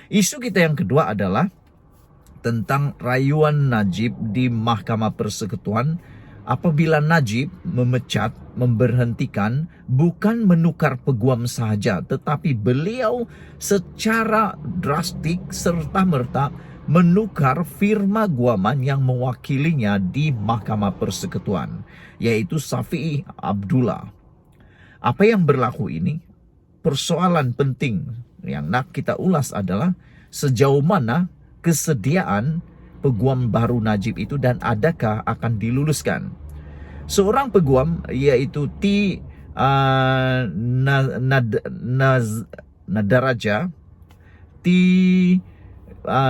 Isu kita yang kedua adalah tentang rayuan Najib di Mahkamah Persekutuan apabila Najib memecat, memberhentikan, bukan menukar peguam sahaja, tetapi beliau secara drastik serta-merta menukar firma guaman yang mewakilinya di Mahkamah Persekutuan, yaitu Syafi'i Abdullah. Apa yang berlaku ini? Persoalan penting yang nak kita ulas adalah sejauh mana kesediaan peguam baru Najib itu dan adakah akan diluluskan. Seorang peguam yaitu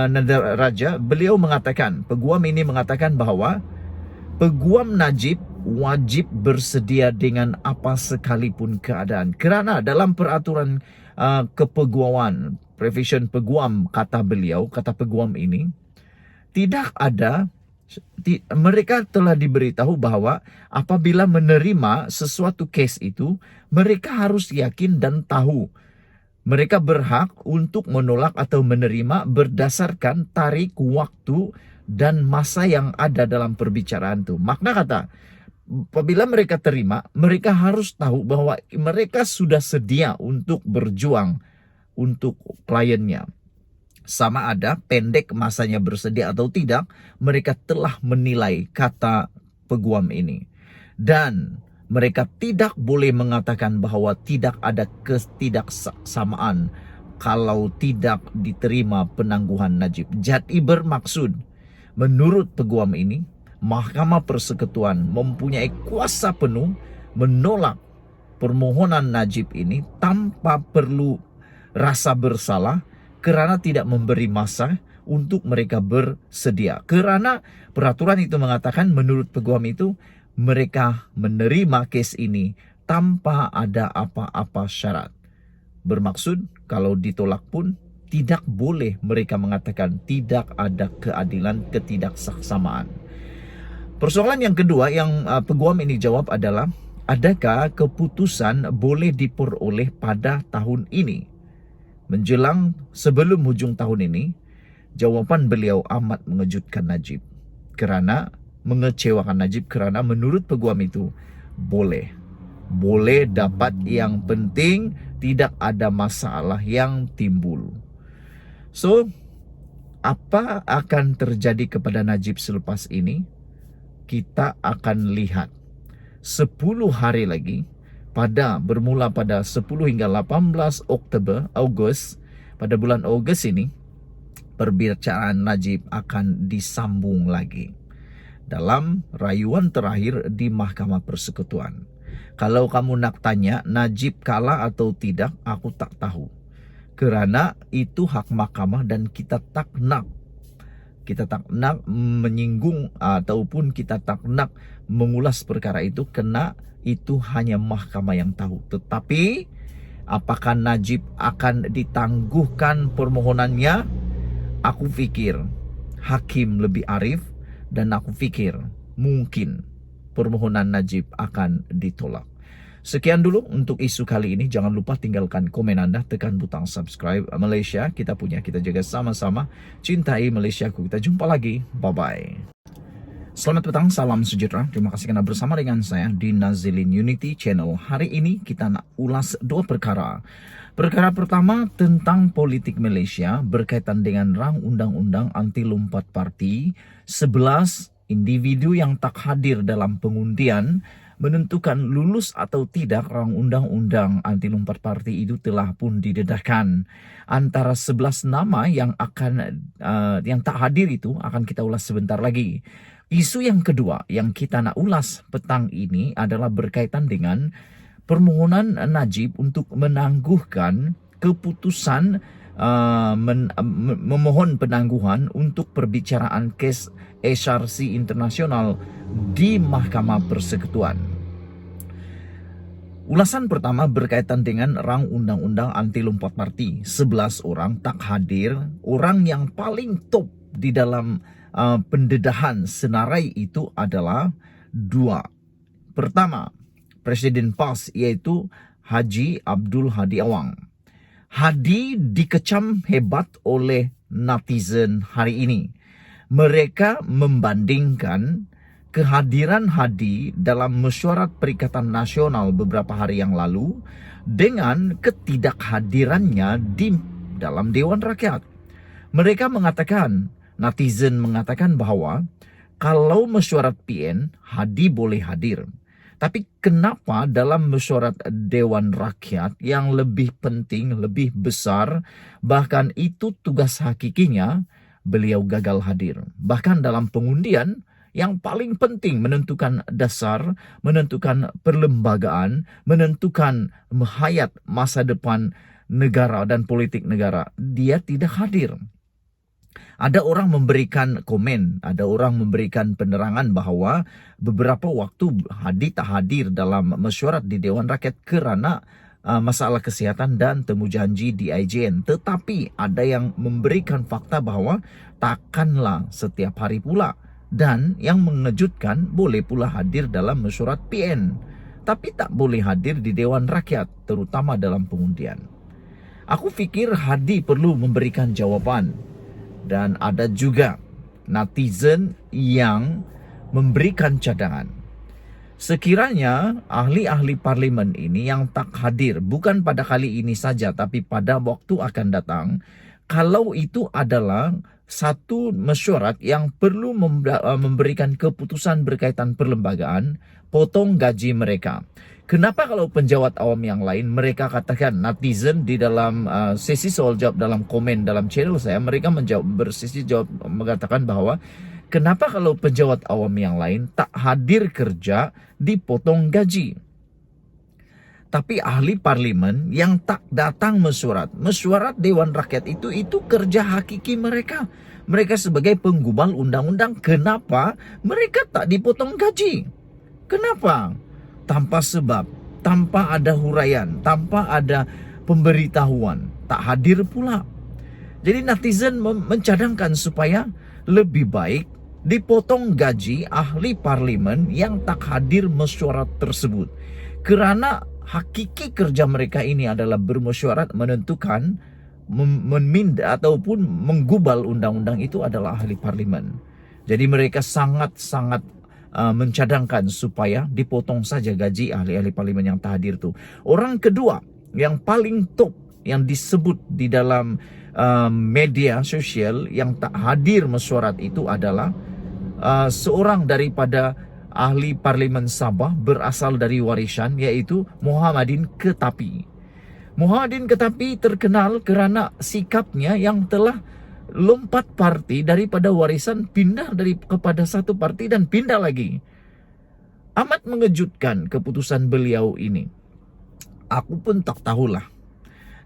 Nadaraja beliau mengatakan, peguam ini mengatakan bahwa peguam Najib wajib bersedia dengan apa sekalipun keadaan. Kerana dalam peraturan kepeguaman, profession peguam, kata beliau, kata peguam ini, tidak ada, mereka telah diberitahu bahwa apabila menerima sesuatu kes itu, mereka harus yakin dan tahu. Mereka berhak untuk menolak atau menerima berdasarkan tarik waktu dan masa yang ada dalam perbicaraan itu. Makna kata, apabila mereka terima, mereka harus tahu bahwa mereka sudah sedia untuk berjuang untuk kliennya. Sama ada pendek masanya bersedia atau tidak, mereka telah menilai, kata peguam ini. Dan mereka tidak boleh mengatakan bahwa tidak ada ketidaksamaan kalau tidak diterima penangguhan Najib. Jadi bermaksud, menurut peguam ini, Mahkamah Persekutuan mempunyai kuasa penuh menolak permohonan Najib ini tanpa perlu rasa bersalah kerana tidak memberi masa untuk mereka bersedia. Kerana peraturan itu mengatakan, menurut peguam itu, mereka menerima kes ini tanpa ada apa-apa syarat. Bermaksud, kalau ditolak pun tidak boleh mereka mengatakan tidak ada keadilan, ketidaksaksamaan. Persoalan yang kedua yang peguam ini jawab adalah, adakah keputusan boleh diperoleh pada tahun ini? Menjelang sebelum hujung tahun ini, jawapan beliau amat mengejutkan Najib. Kerana mengecewakan Najib, kerana menurut peguam itu, boleh dapat, yang penting tidak ada masalah yang timbul. So, apa akan terjadi kepada Najib selepas ini? Kita akan lihat 10 hari lagi, bermula pada 10 hingga 18 Ogos, pada bulan Ogos ini, perbicaraan Najib akan disambung lagi dalam rayuan terakhir di Mahkamah Persekutuan. Kalau kamu nak tanya Najib kalah atau tidak, aku tak tahu. Kerana itu hak mahkamah dan kita tak nak menyinggung ataupun kita tak nak mengulas perkara itu, kena itu hanya mahkamah yang tahu. Tetapi apakah Najib akan ditangguhkan permohonannya? Aku fikir hakim lebih arif dan aku fikir mungkin permohonan Najib akan ditolak. Sekian dulu untuk isu kali ini. Jangan lupa tinggalkan komen anda, tekan butang subscribe. Malaysia kita punya, kita jaga sama-sama. Cintai Malaysia ku. Kita jumpa lagi. Bye-bye. Selamat petang, salam sejahtera. Terima kasih kerana bersama dengan saya di Nazilin Unity Channel. Hari ini kita nak ulas dua perkara. Perkara pertama tentang politik Malaysia berkaitan dengan rang undang-undang anti lompat parti. 11 individu yang tak hadir dalam pengundian menentukan lulus atau tidak rang undang-undang anti lompat parti itu telah pun didedahkan. Antara 11 nama yang yang tak hadir itu akan kita ulas sebentar lagi. Isu yang kedua yang kita nak ulas petang ini adalah berkaitan dengan permohonan Najib untuk menangguhkan keputusan memohon penangguhan untuk perbicaraan kes HRC internasional di Mahkamah Persekutuan. Ulasan pertama berkaitan dengan rang undang-undang anti lompat parti. 11 orang tak hadir. Orang yang paling top di dalam pendedahan senarai itu adalah 2. Pertama, Presiden PAS, iaitu Haji Abdul Hadi Awang. Hadi dikecam hebat oleh netizen hari ini. Mereka membandingkan kehadiran Hadi dalam mesyuarat Perikatan Nasional beberapa hari yang lalu dengan ketidakhadirannya di dalam Dewan Rakyat. Mereka mengatakan, netizen mengatakan bahwa kalau mesyuarat PN, Hadi boleh hadir. Tapi kenapa dalam mesyuarat Dewan Rakyat yang lebih penting, lebih besar, bahkan itu tugas hakikinya, beliau gagal hadir. Bahkan dalam pengundian yang paling penting menentukan dasar, menentukan perlembagaan, menentukan hayat masa depan negara dan politik negara, dia tidak hadir. Ada orang memberikan komen, ada orang memberikan penerangan bahwa beberapa waktu Hadi tak hadir dalam mesyuarat di Dewan Rakyat kerana masalah kesihatan dan temu janji di IJN. Tetapi ada yang memberikan fakta bahwa takkanlah setiap hari pula. Dan yang mengejutkan, boleh pula hadir dalam mesyuarat PN. Tapi tak boleh hadir di Dewan Rakyat, terutama dalam pengundian. Aku fikir Hadi perlu memberikan jawaban. Dan ada juga netizen yang memberikan cadangan. Sekiranya ahli-ahli parlimen ini yang tak hadir, bukan pada kali ini saja, tapi pada waktu akan datang, kalau itu adalah satu mesyuarat yang perlu memberikan keputusan berkaitan perlembagaan, potong gaji mereka. Kenapa kalau penjawat awam yang lain, mereka katakan, netizen di dalam sesi soal jawab dalam komen dalam channel saya, mereka menjawab, bersesi jawab mengatakan bahwa kenapa kalau penjawat awam yang lain tak hadir kerja dipotong gaji. Tapi ahli parlimen yang tak datang mesyuarat Dewan Rakyat itu kerja hakiki mereka. Mereka sebagai penggubal undang-undang, kenapa mereka tak dipotong gaji? Kenapa? Tanpa sebab, tanpa ada huraian, tanpa ada pemberitahuan, tak hadir pula. Jadi netizen mencadangkan supaya lebih baik dipotong gaji ahli parlimen yang tak hadir mesyuarat tersebut. Kerana hakiki kerja mereka ini adalah bermesyuarat, menentukan, meminda ataupun menggubal undang-undang, itu adalah ahli parlimen. Jadi mereka sangat-sangat mencadangkan supaya dipotong saja gaji ahli-ahli parlimen yang tak hadir tu. Orang kedua yang paling top yang disebut di dalam media sosial yang tak hadir mesyuarat itu adalah seorang daripada ahli parlimen Sabah berasal dari Warisan, yaitu Muhammadin Ketapi. Muhammadin Ketapi terkenal kerana sikapnya yang telah lompat parti daripada Warisan, pindah kepada satu parti dan pindah lagi. Amat mengejutkan keputusan beliau ini. Aku pun tak tahulah.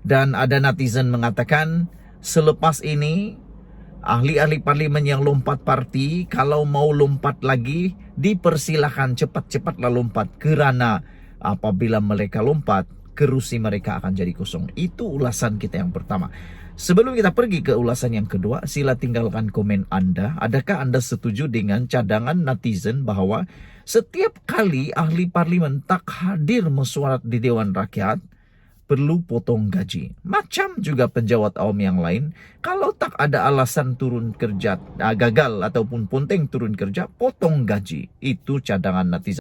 Dan ada netizen mengatakan selepas ini ahli-ahli parlimen yang lompat parti, kalau mau lompat lagi, dipersilakan cepat-cepatlah lompat. Kerana apabila mereka lompat, kerusi mereka akan jadi kosong. Itu ulasan kita yang pertama. Sebelum kita pergi ke ulasan yang kedua, sila tinggalkan komen Anda. Adakah Anda setuju dengan cadangan netizen bahwa setiap kali ahli parlimen tak hadir mesyuarat di Dewan Rakyat, perlu potong gaji? Macam juga penjawat awam yang lain, kalau tak ada alasan turun kerja, gagal ataupun ponteng turun kerja, potong gaji. Itu cadangan netizen.